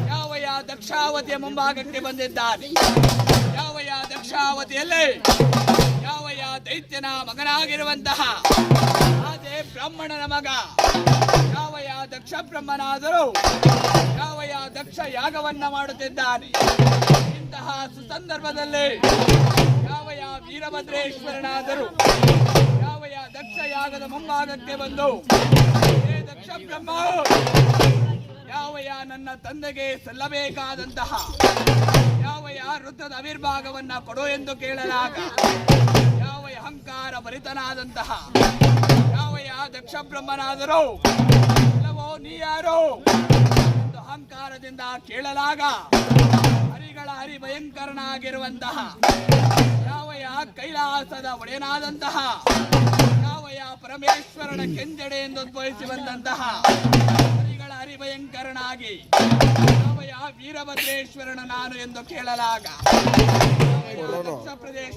ಯಾವಯ ದಕ್ಷಾವತಿಯ ಮುಂಭಾಗಕ್ಕೆ ಬಂದಿದ್ದಾನೆ. ಯಾವಯ ದಕ್ಷಾವತಿಯಲ್ಲಿ ಯಾವಯ ದೈತ್ಯನ ಮಗನಾಗಿರುವಂತಹ ಅದೇ ಬ್ರಾಹ್ಮಣನ ಮಗ ಯಾವಯ ದಕ್ಷ ಬ್ರಹ್ಮನಾದರೂ ಯಾವಯ ದಕ್ಷ ಯಾಗವನ್ನ ಮಾಡುತ್ತಿದ್ದಾನೆ. ಇಂತಹ ಸುಸಂದರ್ಭದಲ್ಲಿ ಯಾವಯ ವೀರಭದ್ರೇಶ್ವರನಾದರೂ ಯಾವಯ ದಕ್ಷ ಯಾಗದ ಮುಂಭಾಗಕ್ಕೆ ಬಂದು ಹೇ ದಕ್ಷ ಬ್ರಹ್ಮ, ಯಾವಯ ನನ್ನ ತಂದೆಗೆ ಸಲ್ಲಬೇಕಾದಂತಹ ಯಾವಯ ವೃತ್ತದ ಅವಿರ್ಭಾಗವನ್ನ ಕೊಡು ಎಂದು ಕೇಳಲಾಗ ಯಾವಯ ಅಹಂಕಾರ ಭರಿತನಾದಂತಹ ಯಾವಯ ದಕ್ಷ ಬ್ರಹ್ಮನಾದರೂ ಇಲ್ಲವೋ ನೀ ಯಾರೋ ಎಂದು ಅಹಂಕಾರದಿಂದ ಕೇಳಲಾಗ ಹರಿಗಳ ಹರಿ ಭಯಂಕರನಾಗಿರುವಂತಹ ಯಾವಯ ಕೈಲಾಸದ ಒಡೆಯನಾದಂತಹ ಯಾವಯ ಪರಮೇಶ್ವರನ ಕೆಂಜಡೆ ಎಂದು ಉದ್ಭವಿಸಿ ಬಂದಂತಹ ಹರಿಗಳ ಹರಿಭಯಂಕರನಾಗಿ ಯಾವಯ ವೀರಭದ್ರೇಶ್ವರನ ನಾನು ಎಂದು ಕೇಳಲಾಗ ಪ್ರದೇಶ